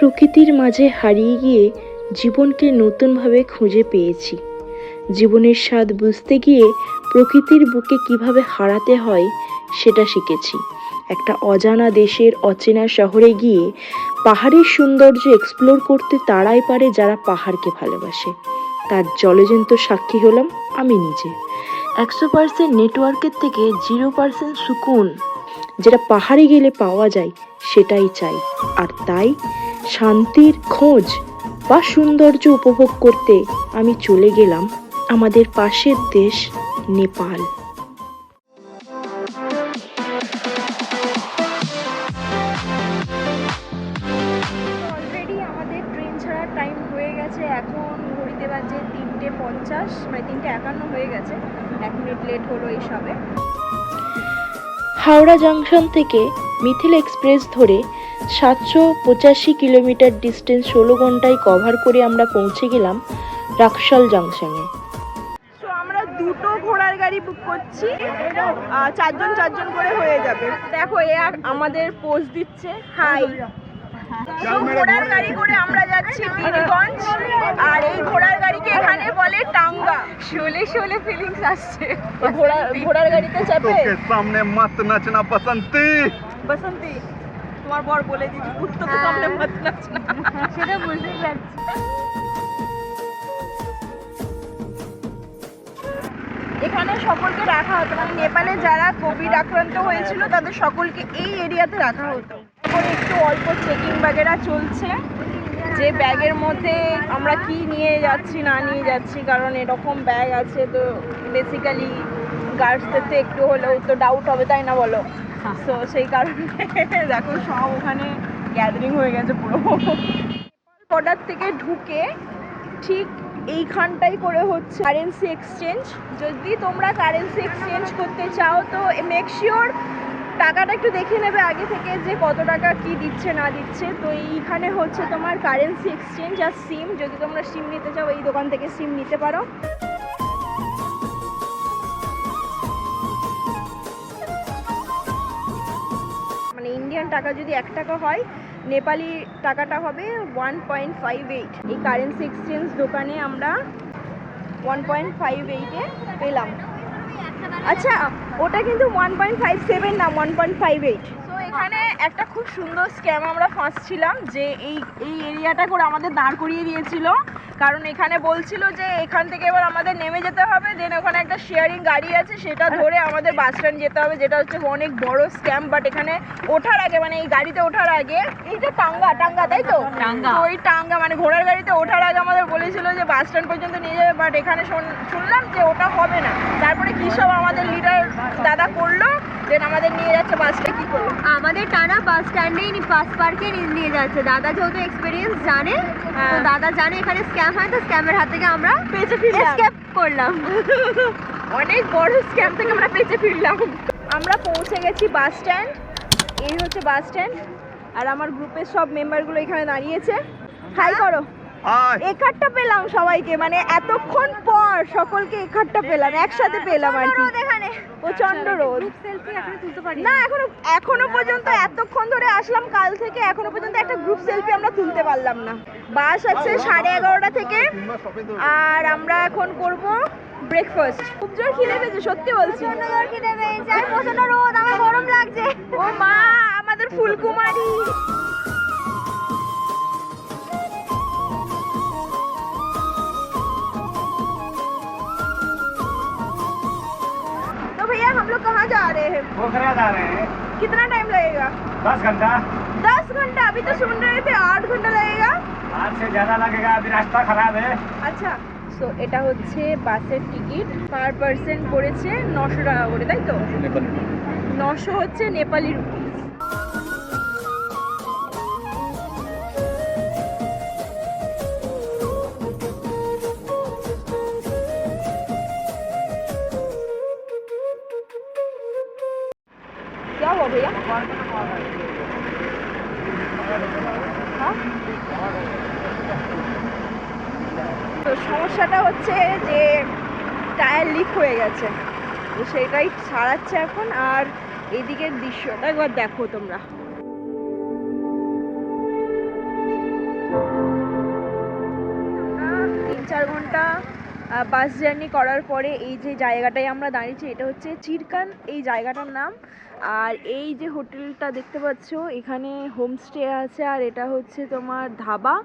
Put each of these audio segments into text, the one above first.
প্রকৃতির মাঝে হারিয়ে গিয়ে জীবনকে নতুনভাবে খুঁজে পেয়েছি। জীবনের স্বাদ বুঝতে গিয়ে প্রকৃতির বুকে কিভাবে হারাতে হয় সেটা শিখেছি। একটা অজানা দেশের অচেনা শহরে গিয়ে পাহাড়ের সৌন্দর্য এক্সপ্লোর করতে তারাই পারে যারা পাহাড়কে ভালোবাসে। তার জলজন্ত সাক্ষী হলাম আমি নিজে। 100% নেটওয়ার্কের থেকে 0% সুকুন যেটা পাহাড়ে গেলে পাওয়া যায় সেটাই চাই। আর তাই শান্তির খোঁজ বা সৌন্দর্য উপভোগ করতে আমি চলে গেলাম আমাদের পাশের দেশ নেপাল। অলরেডি আমাদের ট্রেন ছাড়ার টাইম হয়ে গেছে। এখন ঘড়িতে বাজে 3:50, মানে 3:51 হয়ে গেছে। 1 মিনিট লেট হলো এই সবে। হাওড়া জাংশন থেকে মিথিলা এক্সপ্রেস ধরে 785 কিলোমিটার ডিস্টেন্স 16 ঘন্টায় কভার করে আমরা পৌঁছে গেলাম রাকশাল জাংশনে। তো আমরা দুটো ঘোড়ার গাড়ি বুক করছি, 4জন করে হয়ে যাবে। দেখো এ আমাদের পোজ দিচ্ছে হাই। ঘোড়ার গাড়ি করে আমরা যাচ্ছি বীরগঞ্জ, আর এই ঘোড়ার গাড়িকে এখানে বলে টাঙ্গা। শোলে ফিলিংস আসছে। ঘোড়ার গাড়িতে চাপে সামনে মত নাচনা বসন্তী তোমার বর বলে দিচ্ছি কুত্তো তো সামনে মত নাচনা, সেটা বুঝতেই পারছি। এখানে সকলকে রাখা হতো, মানে নেপালে যারা কোভিড আক্রান্ত হয়েছিল তাদের সকলকে এই এরিয়াতে রাখা হতো। এখন একটু অল্প চেকিং বাগেরা চলছে, যে ব্যাগের মধ্যে আমরা কি নিয়ে যাচ্ছি না নিয়ে যাচ্ছি, কারণ এরকম ব্যাগ আছে তো বেসিক্যালি গার্ডসদের তো একটু হলেও তো ডাউট হবে, তাই না বলো? তো সেই কারণে দেখো সব ওখানে গ্যাদারিং হয়ে গেছে পুরো। বর্ডার থেকে ঢুকে ঠিক এইখানটাই করে হচ্ছে কারেন্সি এক্সচেঞ্জ। যদি তোমরা কারেন্সি এক্সচেঞ্জ করতে চাও তো মেক শিওর টাকাটা একটু দেখে নেবে আগে থেকে যে কত টাকা কি দিচ্ছে না দিচ্ছে। তো এইখানে হচ্ছে তোমার কারেন্সি এক্সচেঞ্জ আর সিম। যদি তোমরা সিম নিতে চাও এই দোকান থেকে সিম নিতে পারো। মানে ইন্ডিয়ান টাকা যদি 1 টাকা হয়, নেপালি টাকাটা হবে 1.58। এই কারেন্সি এক্সচেঞ্জ দোকানে আমরা 1.58-এ পেলাম। আচ্ছা ওটা কিন্তু 1.57 না, 1.58। তো এখানে একটা খুব সুন্দর স্ক্যাম আমরা ফাঁসছিলাম, যে এই এরিয়াটা করে আমাদের দাঁড় করিয়ে দিয়েছিল। কারণ এখানে বলছিল যে এখান থেকে এবার আমাদের নেমে যেতে হবে, দেন ওখানে একটা শেয়ারিং গাড়ি আছে সেটা ধরে আমাদের বাস স্ট্যান্ড যেতে হবে, যেটা হচ্ছে অনেক বড় স্ক্যাম। বাট এখানে ওঠার আগে, মানে এই গাড়িতে ওঠার আগে, এইটা টাঙ্গা তাই তো? ওই টাঙ্গা মানে ঘোড়ার গাড়িতে ওঠার আগে আমাদের বলেছিল যে বাস স্ট্যান্ড পর্যন্ত নিয়ে যাবে। বাট এখানে শুনলাম যে ওটা হবে না। তারপরে কী সব আমাদের লিডার দাদা করলো, দেন আমাদের নিয়ে যাচ্ছে বাসটা। কি করলো আমাদের টানা বাস স্ট্যান্ডেই বাস পার্কে নিয়ে যাচ্ছে। দাদা যেহেতু এক্সপিরিয়েন্স জানে, তো দাদা জানে এখানে স্ক্যাম হয়, তো স্ক্যামের হাত থেকে আমরা বেঁচে ফিরলাম, এসকেপ করলাম। অনেক বড় স্ক্যাম থেকে আমরা বেঁচে ফিরলাম। আমরা পৌঁছে গেছি বাস স্ট্যান্ড। এই হচ্ছে বাস স্ট্যান্ড, আর আমার গ্রুপের সব মেম্বারগুলো এখানে দাঁড়িয়েছে। হাই করো। একাটটা পেলাম সবাইকে, মানে এতক্ষণ পর সকলকে একাটটা পেলাম, একসাথে পেলাম আর কি। এখানে প্রচন্ড রোদ। সেলফি এখন তুলতে পারি না, এখনো পর্যন্ত এতক্ষণ ধরে আসলাম কাল থেকে, এখনো পর্যন্ত একটা গ্রুপ সেলফি আমরা তুলতে পারলাম না। বাস আছে 11:30 থেকে, আর আমরা এখন করব ব্রেকফাস্ট। খুব জোর খিদে পেয়েছে, সত্যি বলছি। প্রচন্ড রোদ, আমার গরম লাগছে। ও মা, আমাদের ফুলকুমারী। तो भैया हम लोग कहाँ जा रहे हैं? पोखरा जा रहे हैं। कितना टाइम लगेगा? 10 घंटा। 10 घंटा? अभी तो सुन रहे थे 8 घंटा लगेगा। 8 से ज्यादा लगेगा, अभी रास्ता खराब है। আচ্ছা, সো এটা হচ্ছে বাসের টিকিট। পার পার্সন পড়েছে 900 টাকা করে, তাই তো? 900 হচ্ছে নেপালি রুপি। क्या हुआ भैया? हाँ? তো সমস্যাটা হচ্ছে যে টায়ার লিক হয়ে গেছে, তো সেটাই সারাচ্ছে এখন। আর এইদিকের দৃশ্যটা একবার দেখো তোমরা। বাস জার্নি করার পরে এই যে জায়গাটায় আমরা দাঁড়িয়েছি এটা হচ্ছে চিরকান এই জায়গাটার নাম। আর এই যে হোটেলটা দেখতে পাচ্ছ এখানে হোমস্টে আছে আর এটা হচ্ছে তোমার ধাবা।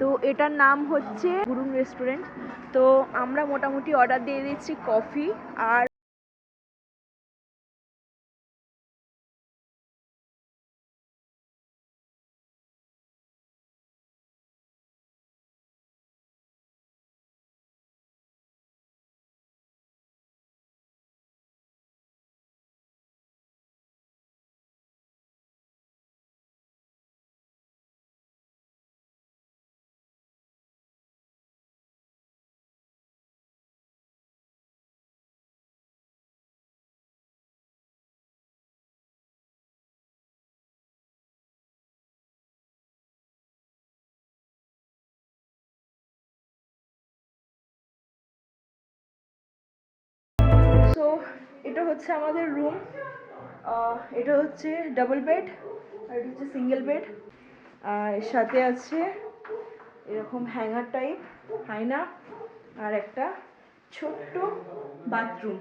তো এটার নাম হচ্ছে গুরুং রেস্টুরেন্ট। তো আমরা মোটামুটি অর্ডার দিয়ে দিচ্ছি কফি আর সো এটা হচ্ছে আমাদের রুম। এটা হচ্ছে ডাবল বেড আর এটা হচ্ছে সিঙ্গেল বেড। আর এর সাথে আছে এরকম হ্যাঙ্গার টাইপ আয়না আর একটা ছোট্ট বাথরুম।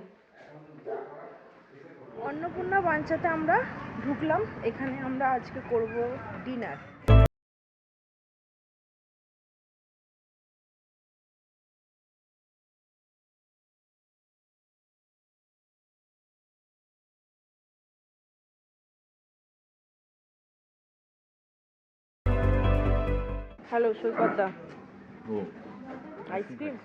অন্নপূর্ণা বাঞ্চাতে আমরা ঢুকলাম। এখানে আমরা আজকে করব ডিনার। হ্যালো সৈকতদা, ice cream.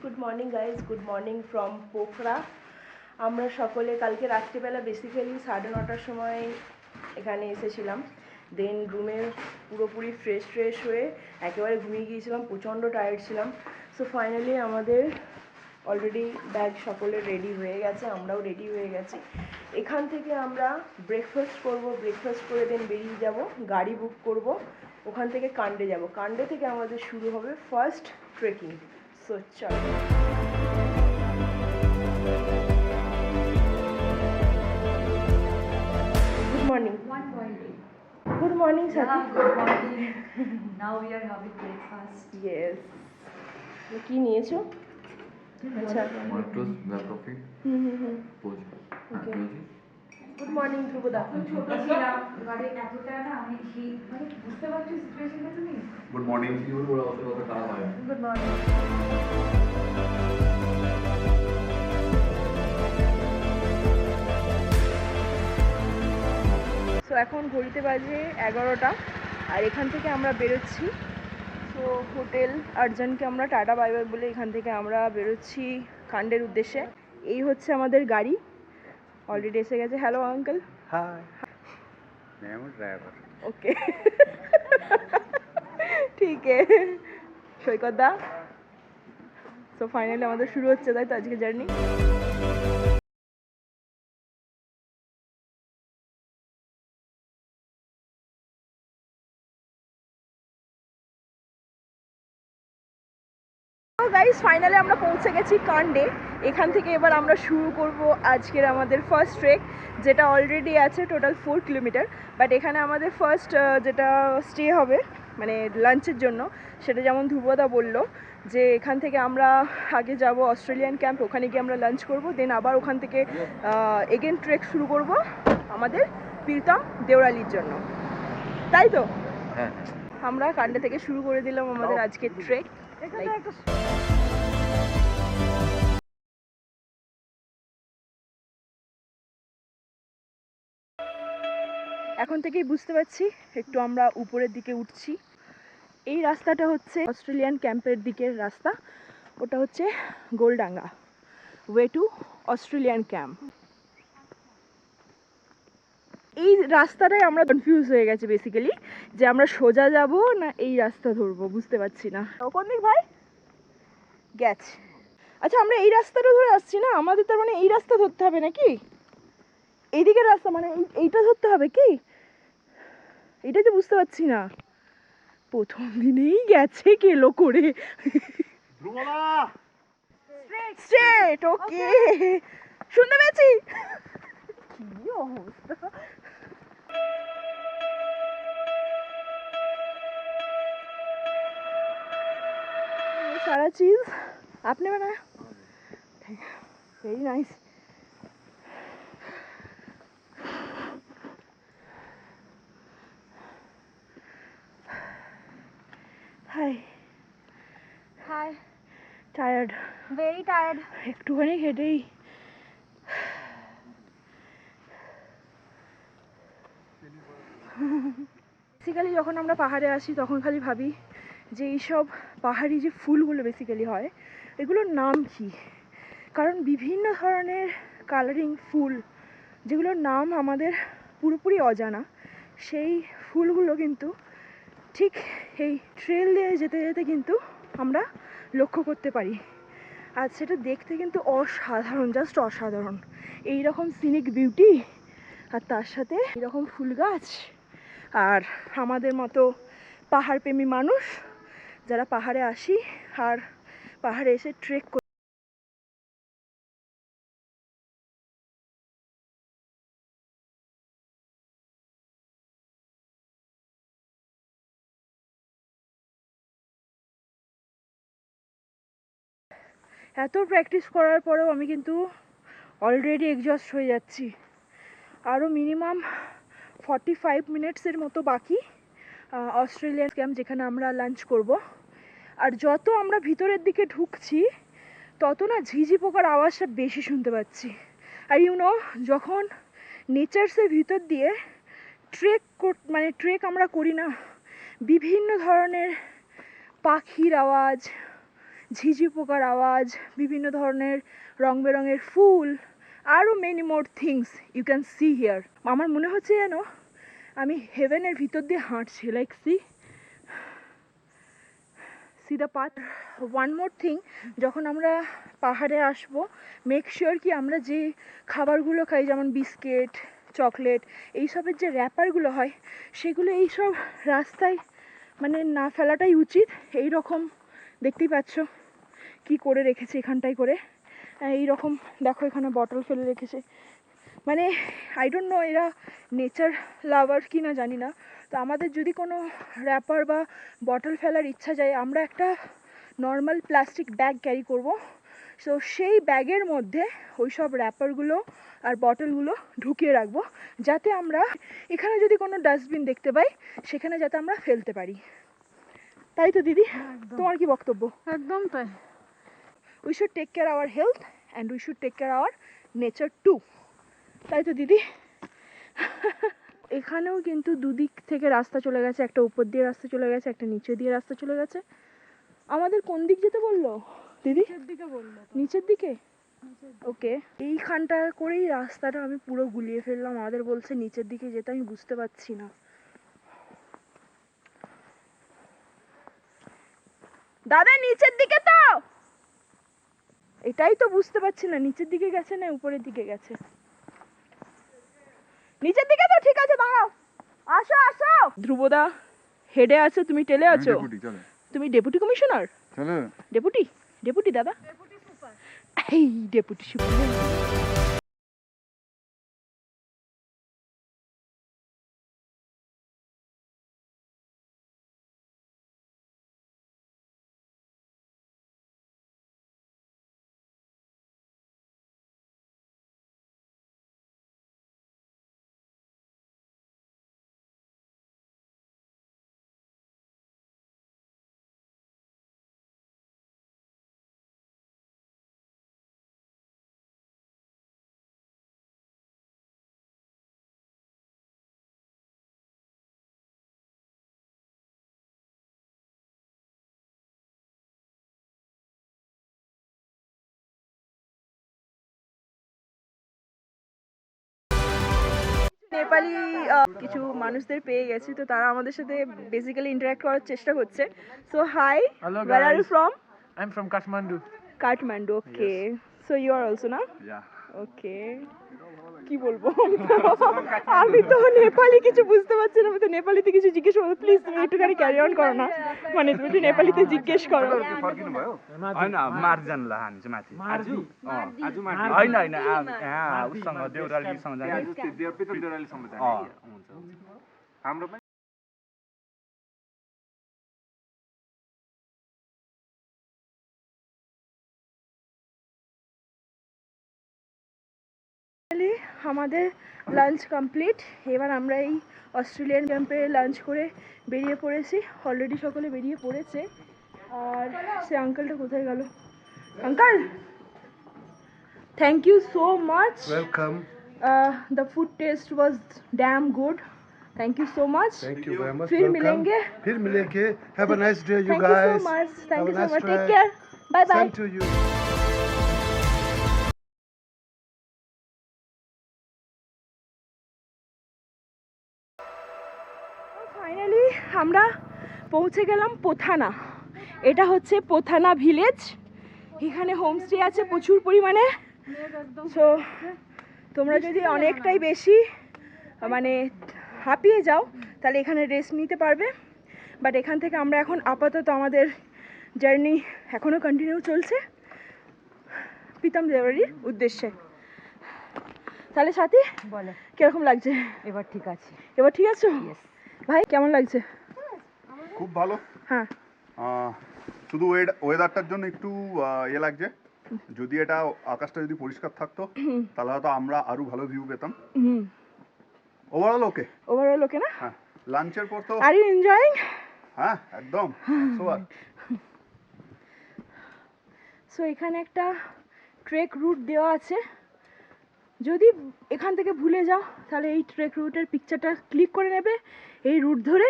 Good morning guys, good morning from Pokhara. আমরা সকলে কালকে রাত্রিবেলা বেসিক্যালি 9:30টার সময় এখানে এসেছিলাম। দেন রুমে পুরোপুরি ফ্রেশ হয়ে একেবারে ঘুমিয়ে গিয়েছিলাম, প্রচণ্ড টায়ার্ড ছিলাম। সো ফাইনালি আমাদের অলরেডি ব্যাগ সকলের রেডি হয়ে গেছে, আমরাও রেডি হয়ে গেছি। এখান থেকে আমরা ব্রেকফাস্ট করব, ব্রেকফাস্ট করে দেন বেরিয়ে যাব, গাড়ি বুক করব, ওখান থেকে কান্ডে যাব। কান্ডে থেকে আমাদের শুরু হবে ফার্স্ট ট্রেকিং। সো চলো। Good morning. 1.8. Good morning, Sati. Yeah, good morning. Now we are having breakfast. Yes. কি নিয়েছো? আচ্ছা। One toast, black coffee, poach. Okay. Good morning, ধ্রুবদা। ছোট ছিলাম এবারে এতটা না আমি মানে বুঝতে পারছো সিচুয়েশনটা তুমি? Good morning. You will also go to Kala. Good morning. So এখন ঘড়িতে বাজে 11টা আর এখান থেকে আমরা বেরোচ্ছি। সো হোটেল আর্জনকে আমরা টাটা বাই বাই বলে এখান থেকে আমরা বেরোচ্ছি কান্ডের উদ্দেশ্যে। এই হচ্ছে আমাদের গাড়ি, অলরেডি এসে গেছে। Hello uncle. हाय मैं हूँ ड्राइवर। ওকে ঠিক সৈকত দা। সো ফাইনালি আমাদের শুরু হচ্ছে, তাই তো আজকে জার্নি। গাইস ফাইনালি আমরা পৌঁছে গেছি কান্ডে। এখান থেকে এবার আমরা শুরু করব আজকের আমাদের ফার্স্ট ট্রেক, যেটা অলরেডি আছে টোটাল 4 কিলোমিটার। বাট এখানে আমাদের ফার্স্ট যেটা স্টে হবে মানে লাঞ্চের জন্য, সেটা যেমন ধ্রুবদা বলল যে এখান থেকে আমরা আগে যাব অস্ট্রেলিয়ান ক্যাম্প, ওখানে গিয়ে আমরা লাঞ্চ করব, দেন আবার ওখান থেকে এগেন ট্রেক শুরু করব আমাদের প্রীতম দেওরালির জন্য, তাই তো? হ্যাঁ। আমরা কান্ডে থেকে শুরু করে দিলাম আমাদের আজকের ট্রেক। এখন থেকেই বুঝতে পারছি একটু আমরা উপরের দিকে উঠছি। এই রাস্তাটা হচ্ছে অস্ট্রেলিয়ান ক্যাম্পের দিকের রাস্তা, ওটা হচ্ছে গোলডাঙ্গা, ওয়ে টু অস্ট্রেলিয়ান ক্যাম্প। এই রাস্তাটাই আমরা কনফিউজ হয়ে গেছে বেসিক্যালি, যে আমরা সোজা যাব না এই রাস্তা ধরবো, বুঝতে পারছি না। কোন দিক ভাই? গেছে। আচ্ছা আমরা এই রাস্তাটা ধরে আসছি না, আমাদের তার মানে এই রাস্তা ধরতে হবে নাকি? এইদিকের রাস্তা মানে এইটা ধরতে হবে কি? এইটাই তো বুঝতে পারছি না। প্রথম দিনেই গেছে কেলো করে। স্ট্রেট, ওকে শুনতে পেয়েছি। কি অবস্থা। सारा चीज आपने बनाया? Very nice. Hi hi, tired, very tired. একটুখানি হেঁটেই বেসিক্যালি যখন আমরা পাহাড়ে আসি তখন খালি ভাবি যে এইসব পাহাড়ি যে ফুলগুলো বেসিক্যালি হয় এগুলোর নাম কি, কারণ বিভিন্ন ধরনের কালারিং ফুল যেগুলোর নাম আমাদের পুরোপুরি অজানা, সেই ফুলগুলো কিন্তু ঠিক এই ট্রেল দিয়ে যেতে যেতে কিন্তু আমরা লক্ষ্য করতে পারি। আর সেটা দেখতে কিন্তু অসাধারণ, জাস্ট অসাধারণ। এই রকম সিনিক বিউটি আর তার সাথে এরকম ফুল গাছ আর আমাদের মতো পাহাড়প্রেমী মানুষ যারা পাহাড়ে আসি আর পাহাড়ে এসে ট্রেক করি। এত প্র্যাকটিস করার পরেও আমি কিন্তু অলরেডি এক্সজস্ট হয়ে যাচ্ছি। আরও মিনিমাম 45 মিনিটসের মতো বাকি অস্ট্রেলিয়ান ক্যাম্প যেখানে আমরা লাঞ্চ করব। আর যত আমরা ভিতরের দিকে ঢুকছি তত না ঝিঝি পোকার আওয়াজটা বেশি শুনতে পাচ্ছি। আর যখন নেচার্সের ভিতর দিয়ে ট্রেক আমরা করি না, বিভিন্ন ধরনের পাখির আওয়াজ, ঝিঝি পোকার আওয়াজ, বিভিন্ন ধরনের রং বেরঙের ফুল, আরও many more things you can see here. আমার মনে হচ্ছে যেন আমি হেভেনের ভিতর দিয়ে হাঁটছি। Like see the path. One more thing, যখন আমরা পাহাড়ে আসবো মেক শিওর কি আমরা যে খাবারগুলো খাই যেমন বিস্কিট, চকলেট, এইসবের যে র্যাপারগুলো হয় সেগুলো এইসব রাস্তায় না ফেলাটাই উচিত। এই রকম দেখতেই পাচ্ছ কি করে রেখেছে এখানটায় করে, এই রকম দেখো এখানে বটল ফেলে রেখেছে। আই ডোন্ট নো এরা নেচার লাভার কি না জানি না। তো আমাদের যদি কোনো র্যাপার বা বটল ফেলার ইচ্ছা যায় আমরা একটা নর্মাল প্লাস্টিক ব্যাগ ক্যারি করব। সো সেই ব্যাগের মধ্যে ওই সব র্যাপারগুলো আর বটলগুলো ঢুকিয়ে রাখবো, যাতে আমরা এখানে যদি কোনো ডাস্টবিন দেখতে পাই সেখানে যাতে আমরা ফেলতে পারি। তাই তো দিদি, তোমার কি বক্তব্য? একদম তাই। We should take care our health and we should take care our nature too. তাই তো দিদি? এখানেও কিন্তু দুদিক থেকে রাস্তা চলে গেছে, একটা উপর দিয়ে রাস্তা চলে গেছে, একটা নিচে দিয়ে রাস্তা চলে গেছে। আমাদের কোন দিক যেতে বললো দিদি? নিচের দিকে বললো। নিচের দিকে? ওকে, এইখানটা করেই রাস্তাটা আমি পুরো গুলিয়ে ফেললাম। আমাদের বলছে নিচের দিকে যেতে, আমি বুঝতে পারছি না। দাদা নিচের দিকে তো, এটাই তো বুঝতে পারছি না নিচের দিকে গেছে না উপরের দিকে গেছে। নিচের দিকে তো, ঠিক আছে দাঁড়াও, আসো আসো। ধ্রুবদা হেডে আছে, তুমি টেলে আছো। তুমি ডেপুটি কমিশনার? চলো ডেপুটি, ডেপুটি দাদা, এই ডেপুটি সুপার। নেপালি কিছু মানুষদের পেয়ে গেছি, তো তারা আমাদের সাথে বেসিক্যালি ইন্টারঅ্যাক্ট করার চেষ্টা করছে। So hi, Hello where are you guys. from? I'm from Kathmandu. Kathmandu, okay. So you are also, na? Yeah. Okay. কি বলবো আমি তো নেপালি কিছু বুঝতে পারছি না, আমি তো নেপালিতে কিছু জিজ্ঞেস করবো, প্লিজ তুমি একটুখানি ক্যারি অন করো না, মানে তুমি একটু নেপালিতে জিজ্ঞেস করো। होइन मार्जनला हामी चाहिँ माथि आज होइन होइन यहाँ उसँग देउरालीसँग जाने हाम्रो पनि আমাদের লাঞ্চ কমপ্লিট। এবার আমরা এই অস্ট্রেলিয়ান ক্যাম্পে লাঞ্চ করে বেরিয়ে পড়েছি, অলরেডি সকলে বেরিয়ে পড়েছে। আর সে আঙ্কেলটা কোথায় গেল? Uncle, thank you so much, Welcome. The food taste was damn good, thank you so much. Thank you very much. फिर Welcome. मिलेंगे। फिर मिलेंगे. Have a nice day, you Thank you guys. so much. Thank Have you a so nice much. day. Take care. Bye bye. Same to you. Finally আমরা পৌঁছে গেলাম পোথানা। এটা হচ্ছে পোথানা village. এখানে হোমস্টে আছে প্রচুর পরিমাণে। সো তোমরা যদি অনেকটাই বেশি মানে হাঁপিয়ে যাও তাহলে এখানে রেস্ট নিতে পারবে। বাট এখান থেকে আমরা এখন আপাতত আমাদের জার্নি এখনও কন্টিনিউ চলছে প্রীতম দেওয়ারির উদ্দেশ্যে। তাহলে সাথী বলো, কিরকম লাগছে? এবার ঠিক আছে। এবার ঠিক আছো ভাই? কেমন লাগছে? খুব ভালো। হ্যাঁ, শুধু ওয়েদারটার জন্য একটু ইয়ে লাগছে, যদি এটা আকাশটা যদি পরিষ্কার থাকতো তাহলে হয়তো আমরা আরো ভালো ভিউ পেতাম। ওভারঅল ওকে। ওভারঅল ওকে না? হ্যাঁ, লাঞ্চের পর তো আর ইউ এনজয়িং? হ্যাঁ একদম। সো এখানে একটা ট্রেক রুট দেওয়া আছে, যদি এখান থেকে ভুলে যাও তাহলে এই ট্রেক রুটের পিকচারটা ক্লিক করে নেবে, এই রুট ধরে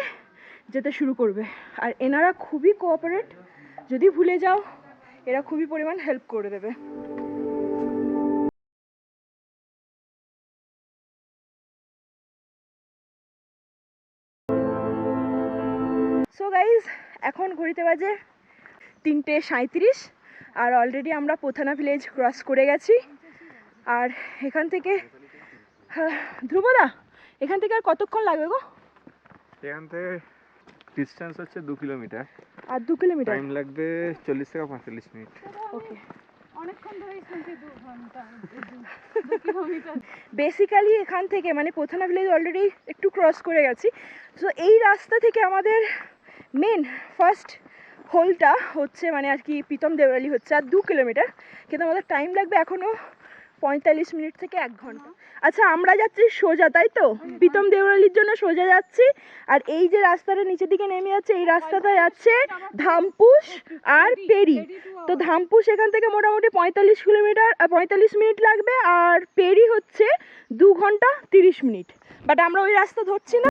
যেতে শুরু করবে। আর এনারা খুবই কোঅপারেট, যদি ভুলে যাও এরা খুবই পরিমাণ হেল্প করে দেবে। সো গাইজ, এখন ঘড়িতে বাজে 3:37 আর অলরেডি আমরা পোথানা ভিলেজ ক্রস করে গেছি। আর এখান থেকে ধ্রুবদা, এখান থেকে আর কতক্ষণ লাগবে গো? এখান থেকে ডিস্টেন্স হচ্ছে 2 কিলোমিটার, আর 2 কিলোমিটার টাইম লাগবে 40 থেকে 45 মিনিট। ওকে, বেসিক্যালি এখান থেকে মানে পোথানা ভিলেজ অলরেডি একটু ক্রস করে গেছি। সো এই রাস্তা থেকে আমাদের মেন ফার্স্ট হোলটা হচ্ছে মানে আর কি প্রীতম দেওরালি হচ্ছে, আর 2 কিলোমিটার, কিন্তু আমাদের টাইম লাগবে এখনও 45 মিনিট থেকে 1 ঘন্টা। আচ্ছা, আমরা যাচ্ছি সোজা, তাই তো? প্রীতম দেওরালির জন্য সোজা যাচ্ছি। আর এই যে রাস্তাটা নিচের দিকে নেমে যাচ্ছে, এই রাস্তাটা যাচ্ছে ধামপুস আর পেরি। তো ধামপুস এখান থেকে মোটামুটি 45 মিনিট লাগবে, আর পেরি হচ্ছে 2 ঘন্টা 30 মিনিট। বাট আমরা ওই রাস্তা ধরছি না,